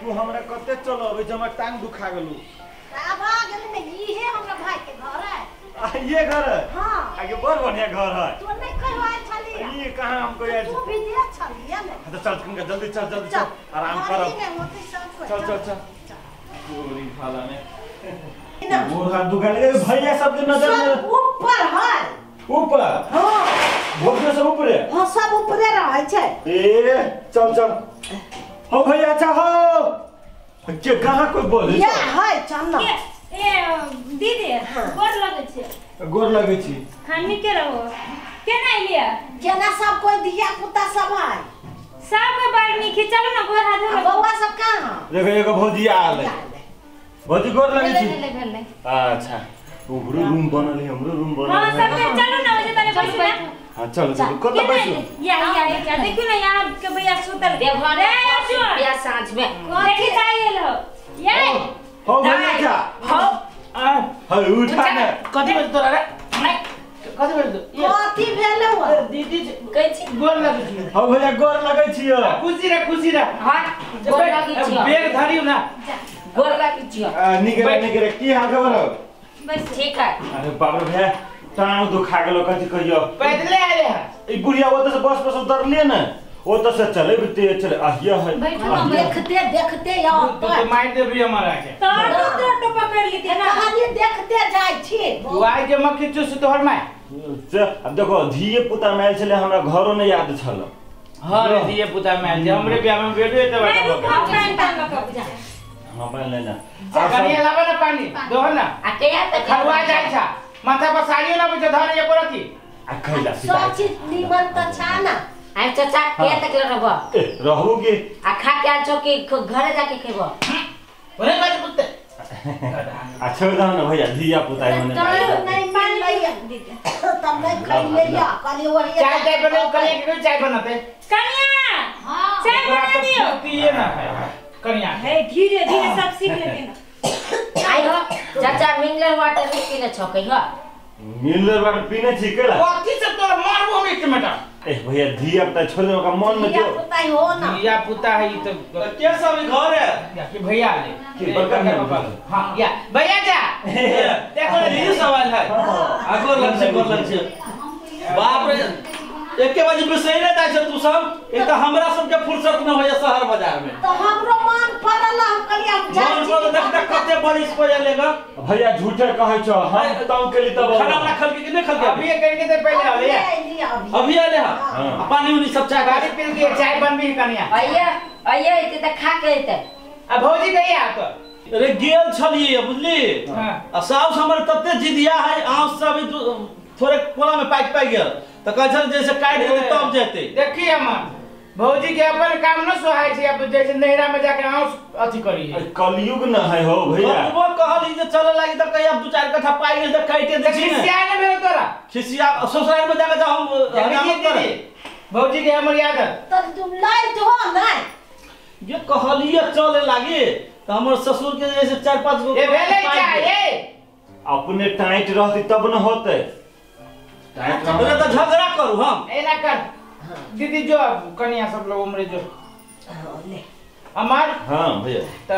तू हमरा कते चलो अबे जमा टांग दुखा गेलू अब आ गेल में ई है हमरा भाई के घर है ये घर है हां आगे बड़ बढ़िया घर है तू नहीं कहवा छली ये कहां हमको यार तू भी दे छली ना तो चल कनका जल्दी चल आराम कर चल पूरी खाला में वो हाथ दुखा लगे भैया सब के नजर में ऊपर है ऊपर हां वो सब ऊपर है हां सब ऊपर रहे छे ए चल हो भैया अच्छा हो के कहां कोई बोले या है चल ना ए दीदी गोर लगे छी हमनी के रहो केना लिया केना सब कोई दिया पुता सब है सब के बार में खिचल ना गोर हाथ में बौआ सब कहां देखो एगो भौजी आल है भौजी गोर लगे छी भेले अच्छा ओकरो रूम बनल है हमरो रूम बनल हां है सब के चलो ना ओजे तने बैठ ना हां चलो कत बैठो या देखियो ना यहां के भैया सुतल दे घरे या साँझ में देखि जाइल हो ये हो भैया क्या हो हां उठा ना कथि बज तोरा रे कथि बज कथि भेले हो दीदी कहै छी गोर लगै छी हो भैया गोर लगै छियो खुशी रे हां गोर लगै छी बेग धरियो ना गोर लगै छी निकरे की हाल खबर हो बस ठीक है अरे बाप रे भैया टांग दुखा गेलो कथि कहियो पैदले आले है ई बुढ़िया ओत से बस उतर लिए ना ओत से चले बिते चले आहिया है देखते यार तो मार दे भी हमारा के तो पकड़ ली ना कहानी देखते जाय छी वाई के मक्खी चूस तोहर माय अब देखो धिये पुता मैल चले हमरा घरो ने याद छल हां रे धिये पुता मैल हमरे बियाह में बेडो एते बड़का पैंट टांग के बुझा हां पहन लेना कनिया लाबे ना पानी दोह ना आ के या त खरवा जाय छा माथा पर साड़ियो ना बुझे धर ये परती आ खैला सब चीज निमन त छा ना आई चाचा के तक रहबो रहू के आ खा के आछो कि घरे जाके खेबो ओरे बाजे पुत्ते अच्छा दाओ ना भैया धिया पुता है मने नहीं मान लिया तब नहीं खाई ले या कल वही चाय बने कल के चाय बनाते कन्या हां चाय बना दियो पिए ना कन्या हे धीरे धीरे सब सीख लेते ना आई हो चाचा मिनरल वाटर भी पीले छ कहि हो मिनरल वाटर पीने छी केला कथि से तोर मारबो में टमाटा ए भैया धिया पुता छोड़ दे का मन में जो पुता हो ना या पुता है ई तो के सब घर है या कि भैया ले कि बड़का भैया हां या भैया जा देखो ये सवाल है आगो लग से बाप रे एके बजे बिसैरे जाय छ तू सब एक त हमरा सब के फुर्सत न होय शहर बाजार में तो हमरो मन पड़ल हम कलिया मन पर देख कते बारिश को लेगा भैया झूठे कहै छ हम तंग केली तब खाना वाला खल के नहीं खल के अभी करके दे पहले आवे अभी आले हां पानी उनी सब चाय गाड़ी पी के चाय बनबी कन्या आइए इते त खा के इते आ भौजी कहिया तो अरे गेल छलिए बुझली हां आ साउस हमर तते जिदिया है आंस सब थोड़े कोला में पाक गेल त कहल जैसे काट दे तब जेते देखी हमर भौजी के अपन काम न सोहाय छै अब जैसे नहरा में जाके आंस अथी करी है कलयुग न है हो भैया वो कहली जे चले लागी त कहिया दो चार कट्ठा पाई गेल त काटे देखी ना खिसिया ने भेल तोरा खिसिया ससुराल में जाके हम हंगामा करे भौजी के हमर याद है तो तुम लाइट हो ना ये कहलिए चले लागी त हमर ससुर के जैसे 4-5 गो ए भेले चाहे अपने टाइट रहती तब न होते टाइट अरे त झगड़ा करू हम ए ना कर दीदी जो कन्या सब लोग उमरे जो ले अमर हां भैया तो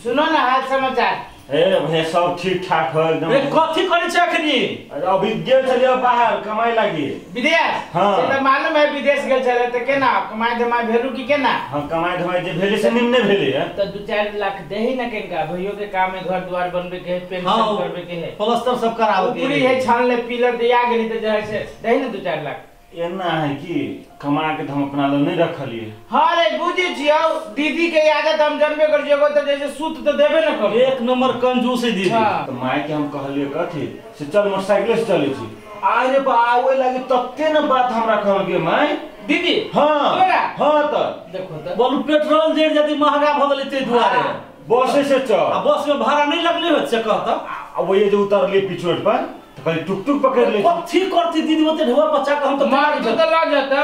सुनो ना हाल समाचार ए भैया सब ठीक ठाक है एकदम रे कथि करे छ अखनी अभी गेल चलिए बाहर कमाई लागी विदेश हाँ। से तो मालूम है विदेश गेल छले त केना कमाई धमाई भेलु की केना हम कमाई धमाई जे भेले से निम्ने भेले है तो 2-4 लाख देही ना केनका भइयो के काम में घर द्वार बनबे के है पेंशन करबे के है प्लास्टर सब करावे के पूरी है छान ले पिलर दिया गेली त जे से देही ना 2-4 लाख एना है कि कमा के हम अपना ल नहीं रखलिए हां रे बुझी छियो दीदी के आदत हम जानबे कर जेगो त जैसे सूत तो देबे न कर एक नंबर कंजूस है दीदी हाँ। तो माय के हम कहलिए कथि से चल मोटरसाइकिल से चले छी आरे बावे लागे तत्ते न बात हमरा कहल के माय दीदी हां तोरा हां त देखो त बोलू पेट्रोल जेड जदी महंगा भ गेलै ते दुआरे बस से चल आ बस में भाड़ा नहीं लगले होत से कहत अब वो ये जो उतरले पिछोड़ पर तो कहीं टुक टुक पकड़ ले कथि करती दीदी ओते ढोआ बच्चा के हम तो मार जो त लग जाता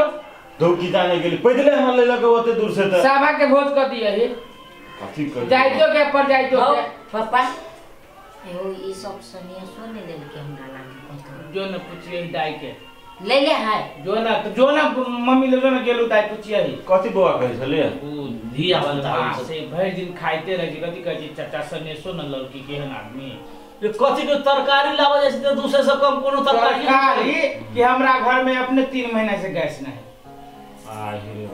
धोकी जाने के लिए पैदल हम ले लगे होते दूर से तो साभा के भोज कर दिए ही कथि कर जाइतो के पर जाइतो हो के पापा एहो ई सब सनिया सोने लेल के हमरा लागे जो न पूछिए दाई के ले ले है जो ना मम्मी ले जो ना गेलु ताई पुछिया ही कति बुआ कहै छले ऊ धिया वाला से भर दिन खाइते रह जी कथि कहै चाचा सने सो न लड़की केहन आदमी ये कथि के तरकारी लावा जैसे तो दूसरे से कम कोनो तरकारी कि हमरा घर में अपने 3 महीना से गैस नहीं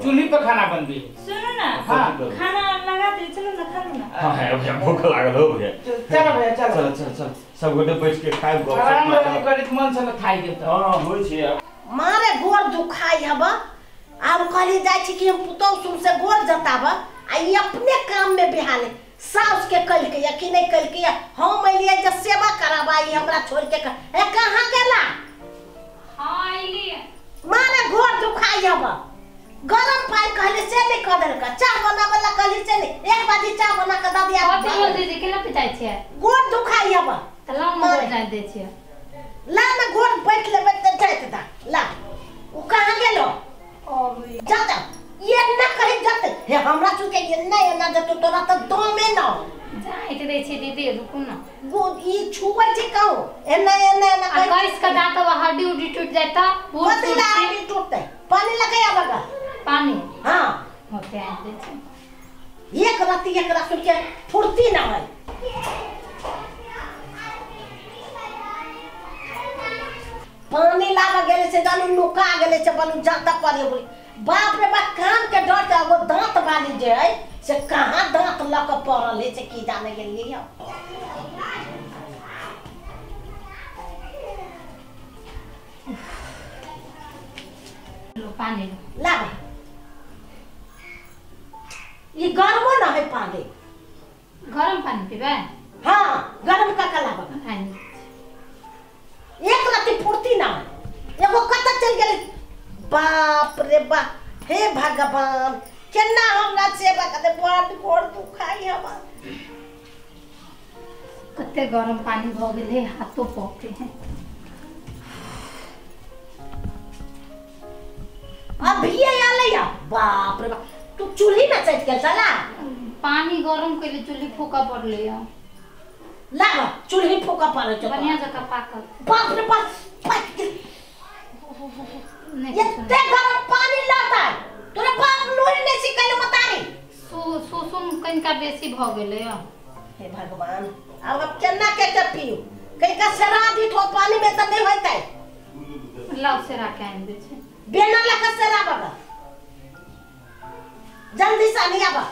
चूल्ही पर खाना बनती है। सुनो ना हाँ खाना लगा दे चलो ना खा लो ना हां भैया भूख लागल हो भैया चलो भैया चलो चल सब गोटे बैठ के खाइ गप आराम करित मन से खाइ के त हां होय छै मारे गोर दुखाई हबा आब कहली जाय छी कि हम पुतौ सुन से गोर जताब आ ई अपने काम में बिहाने साउस के कल के यकी नहीं कल के हम अइलिए जे सेवा कराबाई हमरा छोड़ के ए कहां गेला हां आइली मारे गोर दुखाई हबा गरम पानी कहले से नहीं कदर का चाय बनावला कहली से नहीं एक बाजी चाय बना के द दिया कथि बोल दीदी केला पिताई छै गोर दुखाई हबा त ला न बोल जाय दे छै ला ना गोर बैठ ले बैठ जाइत दा ला उ कहां गेलो जा जा ये न कहि जत हे हमरा चुके ये न जत तोरा त दमे न जाय दे छै दीदी रुकू ना वो ई छुबै छै कहू एना आ गैस का दांत वा हड्डी उड्डी टूट जाय त पतला हड्डी टूटते पानी लगे आबगा पानी हां होते आ दे छै एक रात के फुर्ती ना है पानी लावा गेले से जानू नुका गेले से बनू जाता पड़े बोली बाप रे बाप कान के डर जा वो दांत वाली जे है से कहां दांत लक पड़ल है से की जाने गेलिए लो पानी लावा ये गर्म ना है पानी गरम पानी पीबे हां गरम का लावा पानी एक राती फुर्ती ना एगो कत चल गेले बाप रे बाप हे भगवान केना हमरा सेवा करे बड़ गोड़ दुखाई हवा कते गरम पानी भ गेले हाथों पके हैं अभी आले या बाप रे बाप तू चूल्ही में चढ़ के चला पानी गरम के लिए चूल्ही फूका पड़ले या लागा चूल्ही फूका पड़े छ बढ़िया जगह पाकल बाप रे बाप पक के नहीं ये ते गरम पानी लाता है तोरे बाप लोरी ने सिखैले मतारी सुसुम कनिका बेसी भ गेले या हे भगवान अब केना के पियो कनिका शराबी ठो पानी में त नहीं होतै लाओ से राके आइन दे छै बेना लगा शराब बगा जल्दी से नहीं आबा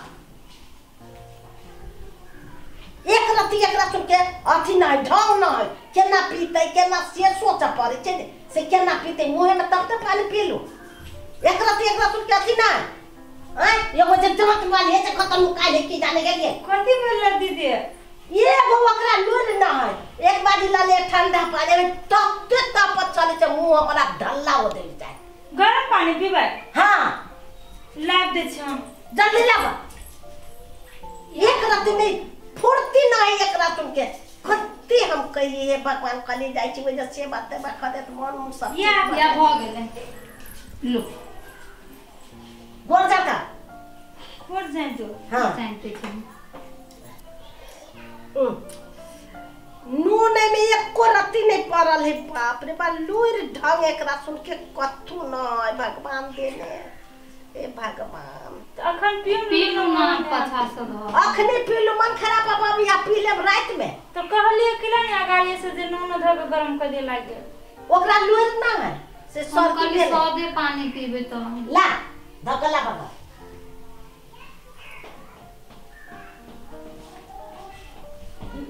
एक रात के अथी ना ढंग ना है केना पीते केना से सोच पड़े छै से केना पीते मुंह में तब तक पानी पी लो एक रात के अथी ना है एगो जे जमत वाली है से खत्म काले की जाने गेलिए कथि बोल दीदी ये वो ओकरा लूर ना है एक बाजी लाले ठंडा पानी में तब तप चले से मुंह हमरा ढल्ला हो दे जाए गरम पानी पीबे हां लाब दे छै जल्दी लावा एक रात में फुर्ती नहीं एक रात के कत्ती हम कहिए हे भगवान कली जाई छी वजह से बात बा खदे त मन सब या भ गेले लो गोल जाता खोर जाए तो हाँ। जानते छै नून में एक को रत्ती नहीं पड़ल है बाप रे बा लूर ढंग एक रात सुन के कथु न भगवान देने ए भगवान अखन पीलू ना 50 ध अखनी पीलू मन खराब अब अभी आ पी लेब रात में तो कहलिए कि ना गाड़ी से जे नून ध के गरम कर दे लागे ओकरा लूर ना है से हम सर्दी कल भेल सौदे पानी पीबे तो ला धकला बगा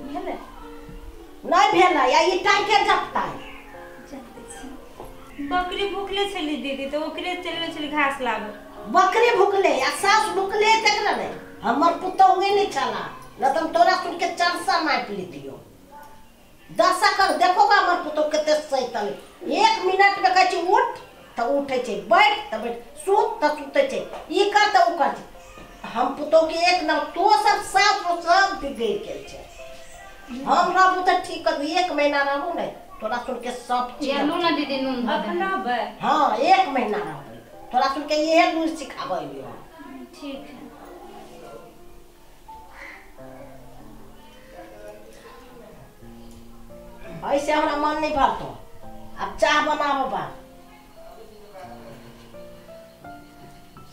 भेले नहीं भेल या ई टाइके जपता है बकरी भूखले छली दीदी तो ओकरे चलवे छली घास लागे बकरी भूखले या सास भूखले तकरा नहीं हमर पुतौगे नहीं चला न तुम तोरा सुन के चरसा मार ली दियो दशा कर देखोगा हमर पुतौ कते सैतल 1 मिनट में कहै छी उठ त उठै छै बैठ त बैठ सुत त सुतै छै ई कर त उ कर हम पुतौ के एक न तो सब सास सब बिगड़ गेल छै हम रहू त ठीक कर 1 महीना रहू नहीं तोरा सुन के सब चीज ये लो ना दीदी नून ध अपना बे हां 1 महीना रहू तोरा सुन के ये लूर सिखाबै लियो ठीक है ऐसे हमरा मन नहीं भरतो अब चाह बनाबो बा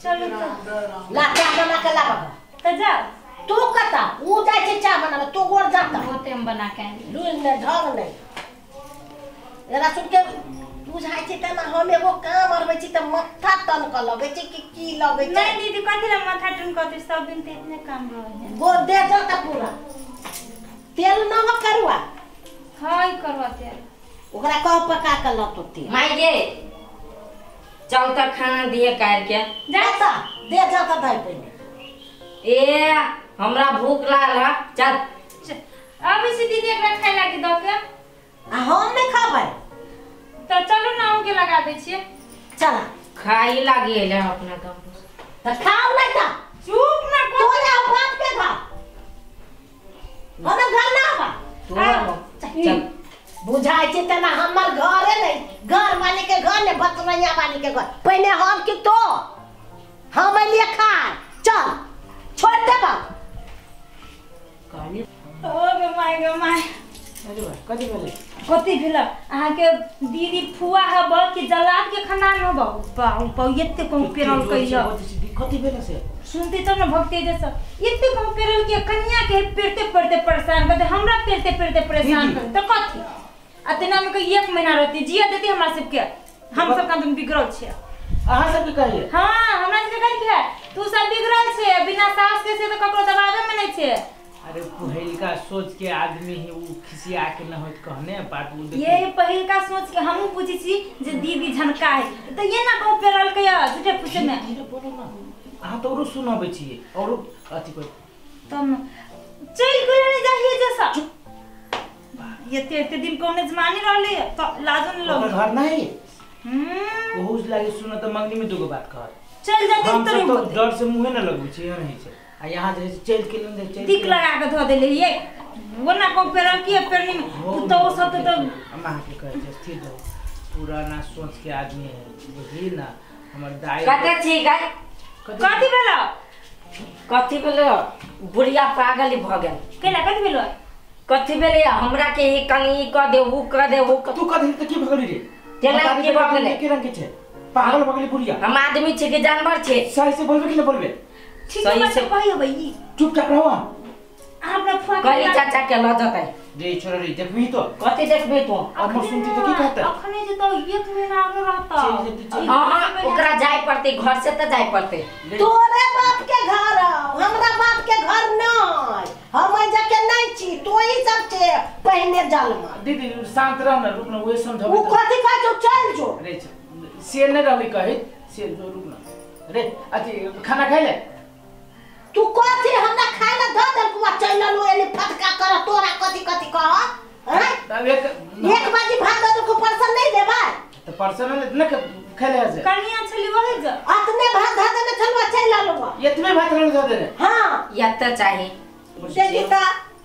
चलो तो ला चाय बना के ला बाबा तो जा तू कता ऊ जाय छे चाय बनावे तू गोर जाता होते हम बना के आएंगे लूल ने ढंग नहीं एरा सुन के बुझाइ छै त हम एगो काम करबै छी त मथा तन क लगै छै की लगै छै नहीं दीदी कथि ला माथा टन करते सब दिन ते इतने काम रहे गो दे जाता पूरा तेल न हो करवा हाय करवाते ओकरा कह पका के लतो तेल माई गे चल त खाना दिए काट के जाता दे जाता दाई पे ए हमरा भूख लागल चल अभी से दीदी एकरा खाइ लागी दो के आ हम नहीं खाबै तो चलो ना हम के लगा दे छिए चला खाई लागी ले अपना दम त खाओ नहीं था चुप ना तो कर जा बात पे खा हम घर ना बा तू चल बुझाइ छै त ना हमर घरे नहीं घर वाले के घर ने बतरैया वाले के घर पहले हम की तो हम लिए खाए चल छोड़ दे बा कहनी ओ गे माय अरे भाई कथि भेलै कथि भेल अहाँ के दीदी फुआ हब कि जलाद के खाना न बाऊ एते कम पेरल कइया कथि भेलै से सुनते तो न भक्ति जैसा एते कम पेरल के कन्या के पेरते परेशान कर दे हमरा पेरते परेशान कर तो कथि अतना में के 1 महीना रहती जिया देती हमरा सब के हम सब काम बिगड़ल छे अहाँ सब की कहिए हां हमरा सब के कह तू सब बिगड़ल छे बिना सास के से तो ककरो दबावे में नहीं छे अरे पहिलका सोच के आदमी है वो खिसिया के न होत कहने बात वो ये पहिलका सोच के हमहू पूछी छी जे दीदी झनका है तो ये ना कहू पेरल के झूठे पूछे में धीरे बोलो ना अहाँ तो औरो सुनाबै छियै औरो अथि कोइ तुम चल गुले जाहिए जैसा ये दिन कोने जमानी रहले तो लाजो न लो घर नहीं बहुत लागे सुन त मंगनी में दुगो बात कह चल जा दिन तो डर से मुंह न लगबै छी नहीं छै आ यहाँ जे चल के लेन चल दिक लगा के धो देले ये वो ना को पेरल की पेरनी में तू तो सब तो अम्मा के कह जे स्थिर रहो पुराना सोच के आदमी है बुझली ना हमर दाई कते छी गाय कथि भेलो कथि भेलो बुढ़िया पागल भ गेल केला कथि भेलो कथि भेले हमरा के ही कनी क दे वो क दे वो तू कथि त की भगली रे केला की भगले के रंग के छै पागल भगली बुढ़िया हम आदमी छे कि जानवर छे सही से बोलबे कि न बोलबे सही से कहियो भाई चुपचाप रहो आपने फुआ कली चाचा के ल जतै रे छोरा रे देखबी तो कथि देखबे तू अब सुनती तो की कहता अखने जे तो 1 महीना आगे रहता हां ओकरा जाय पड़ते घर से त जाय पड़ते तोरे बाप के घर हमरा बाप के घर नहीं हम जाके नहीं छी तो ही सब छे पहने जल में दीदी शांत रह ना रुक ना वो समझाबे वो कथि का जो चल जो रे से न रहली कहि से जो रुक ना रे अथि खाना खाइ ले तू कथि हमरा खाए ला द दे कुआ चल लो एने फटका कर तोरा कथि कह हैं तब एक बाजी भात दे को पर्सन नहीं देबा तो पर्सनल न खेले से कनिया छली वही ज अतने भात धा दे चलवा चल लो इतने भात रहने दे दे हां यत चाहिए देखिता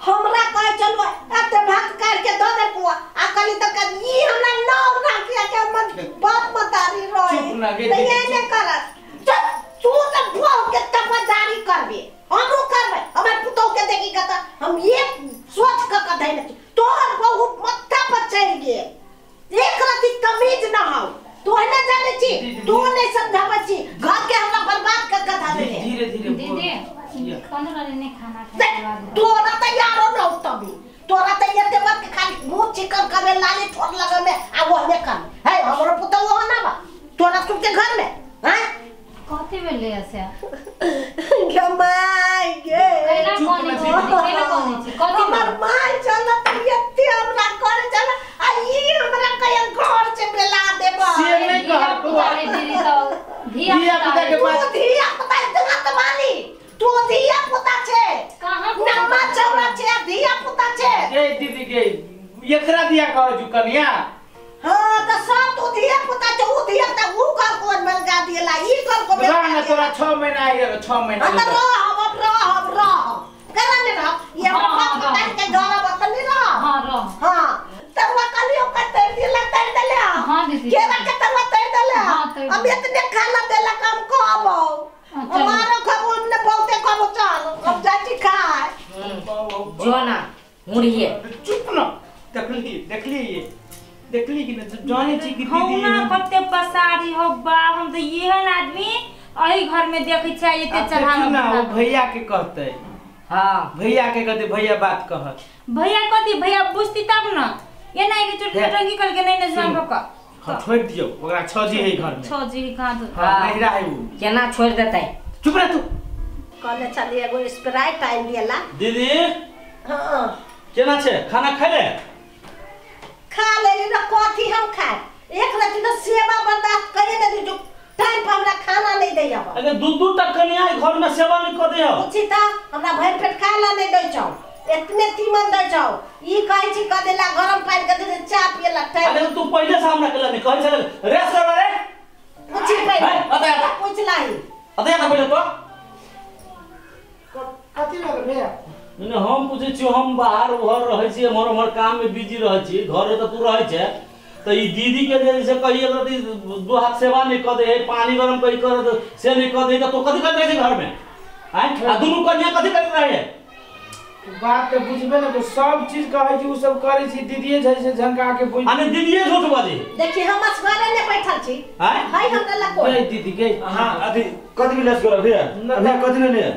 हमरा कह चलवा एते भात काट के द दे कुआ आ कनी तक ई हमरा नौ राखिया के मन बाप मतारी रही चुप ना गे ये ने कर तू तो भोग के तपदारी करबे हमहु करबे हमर पुतौ के देखी कत हम ये सोच क कथै न तोहर बहुत मत्था पर चढ़ गेल एक रति तमीज न हो तू है ना जाने छी तू नहीं समझावे छी घर के हमरा बर्बाद कर कथा दे धीरे धीरे दीदी कौन वाले ने खाना खिलवा दे तोरा तैयार हो न तभी तोरा तैयार के बाद खाली मुंह चिकन करे लाली ठोर लगे में आ वो ने कर है हमरो पुतौ हो ना बा तोरा सुन के घर में हैं कथि भेले से गमाई गे कैला कोनी छी कैला कोनी छी कथि हमर माय चलत यत्ते हमरा करे चल आ ई हमरा कय घर से बेला देबा से नहीं कह तू अरे दीदी तो धिया पुता के पास धिया पुता दंगत वाली तू धिया पुता छे कहां नम्मा चौरा छे धिया पुता छे ए दीदी के एकरा दिया कह जु कन्या हां त सब तू धिया पुता छे उ धिया पुता उ कर कोन बलगा दिला ई कर को रह ना तोरा 6 महीना आ गया 6 महीना अंदर रह करा ने रह ये बाप पता के घर बतल नहीं रह हां रह हां तरवा कलियो का तेल दिला तेल दले हां दीदी केरा के तरवा तेल दले हां तेल अब इतने खाना देला काम कहबो हमारो खबो ने बहुते कहबो चल अब जाती खाए जोना मुड़िए चुप ना देखली कि न जाने छी कि हम दीदी ना कते पसारी हो बा हम तो ये है आदमी अही घर में देखे चाहिए ते चढ़ा ना वो भैया के कहते हाँ भैया के कहते भैया बात कहत भैया कथी भैया बुझती तब न ये नहीं कि चोट टंगी करके नहीं न जाम का हां छोड़ दियो ओकरा 6 जी है घर में 6 जी का दो हां नहीं रहा है वो केना छोड़ देते चुप रह तू कहले चली एगो स्प्राइट टाइम दियला दीदी हां केना छे खाना खैले खा लेली न कथी हम खाए एक रात तो सेवा बर्दाश्त करे न जो टाइम पर हमरा खाना नहीं दैया अगर दू टक कन्या घर में सेवा नहीं कर दियो पूछी त हमरा भर पेट खाए ला नहीं दै छौ इतने तीमन दै छौ ई कहै छी क देला गरम पानी के दे चा पियला टाइम अरे तू पहले से हमरा कहले नहीं कहै छले रेस कर रे पूछी पहले अते पूछ लाही अते ना पहले तो कथी लगे भैया नहीं हम पूछे छी हम बाहर घर रहै छी हमर काम में बिजी रहै छी घर त तू रहै छे तो ई दीदी के जैसे कहिए कि दो हाथ सेवा नहीं कर दे पानी गरम कहीं कर से नहीं कर दे तो कथी कर रहे घर में हैं आ दोनों कन्या कथी कर रहे बात के बुझबे न तो सब चीज कहै छी उ सब करै छी दीदीए जैसे झंका के बोल आने दीदीए झूठ बाजे देखी हम घरे ने बैठल छी हैं भाई हमरा ला कोई गई दीदी गई हां अथी कथी विलास कर भैया अभी कथी ने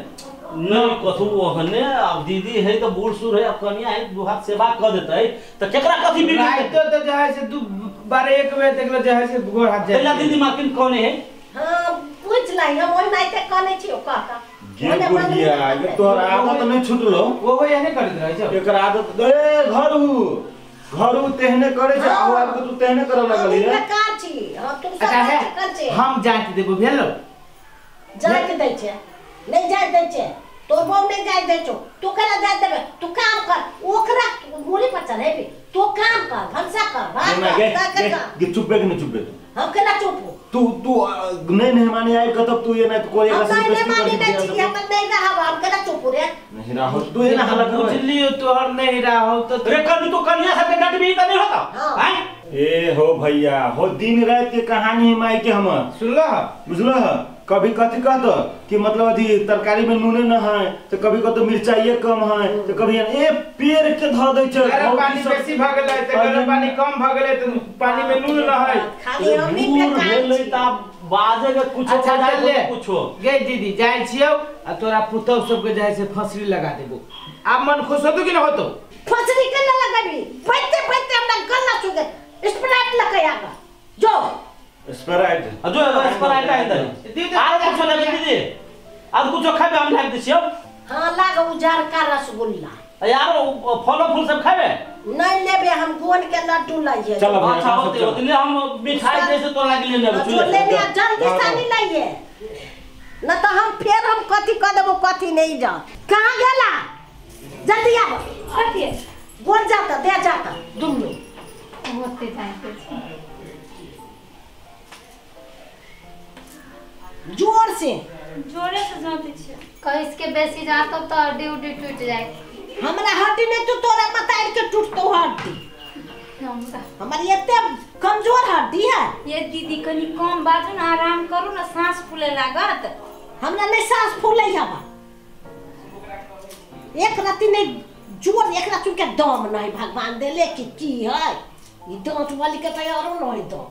नहीं कथू ओहने अब दीदी है तो बूढ़ सूर है अब कन्या है दो हाथ सेवा कर देते तो केकरा कथी बिगड़ रात तो जो है से 12-1 बजे तक जो है से गोर हाथ पहला दीदी माकिन कौन है हां पूछ लाई हम ओइ नाइते कने छी ओ काका गे बुढ़िया ये तोर आदत नहीं छूटलो वो एने करत रहे छ एकर आदत ए घरू तेहने करे छ आउ आब तू तेहने करे लगली है बेकार छी हां तुम सब अच्छा है कर छे हम जात देबो भेलो जाय के दै छे नहीं जाय दै छे तोर बहू नहीं जाय दै छो तू केला जाय देबे तू काम कर ओकरा मुड़ी पर चढ़े भी तू काम कर भंसा कर बात गे चुपे के नहीं चुपे हम केला चुप तू नहीं मेहमान आए कतब तू ये नहीं तो कोई हम ऐसा नहीं बेइज्जती मानी कर नहीं छी हम नहीं रहब हम केला चुप रे नहीं रहो तू ये ना हल्ला कर बुझलियो तोहर नहीं रहो तो रे कभी तो कन्या सब के डट भी तो नहीं होता हैं ए हो भैया हो दिन रात के कहानी है माई के हम सुनलो बुझलो कभी कथी कहतो कि मतलब अथी तरकारी में नूने न है तो कभी कहतो मिर्चाइए कम है तो कभी ए पेड़ के ध दै छै गरम पानी बेसी भ गेलै त गरम पानी कम भ गेलै त पानी में नून न है खाली हम भी बेकार छी बाजे के कुछ अच्छा ले कुछो गे दीदी जाय छियौ आ तोरा पुतौ सब के जाय से फसरी लगा देबो आप मन खुश होतो कि न होतो फसरी के लगाबी बैठते बैठते हमरा गला सुगे स्प्राइट लगा आगा जो स्प्राइट जो स्प्राइट है इधर आज कुछ लगे दीदी आज कुछ खाबे हम लाग दिसियो हां लाग उजार का रसगुल्ला यार फल फूल सब खाबे नहीं लेबे हम गोन के लड्डू लाइए चलो अच्छा होते होते हम मिठाई जैसे तो लाग ले लेबे जो लेने जल्दी से नहीं लाइए न तो हम फिर हम कथी क देबो कथी नहीं जा कहां गेला जल्दी आ कथी गोन जाता दे जाता दुनु होते जाते जोर से जोरे से जाते छे कहिस के बेसी जातो तो हड्डी उड्डी टूट जाए हमरा हड्डी ने तो तोरा मतार के टूटतो हड्डी हमारी इतने कमजोर हड्डी है ये दीदी कनी कम बाजू ना आराम करू ना सांस फूले लागत हमरा नहीं सांस फूले हवा एक राती नहीं जोर एक रात के दम नहीं भगवान देले कि की है ई दांत वाली के तैयार नहीं दो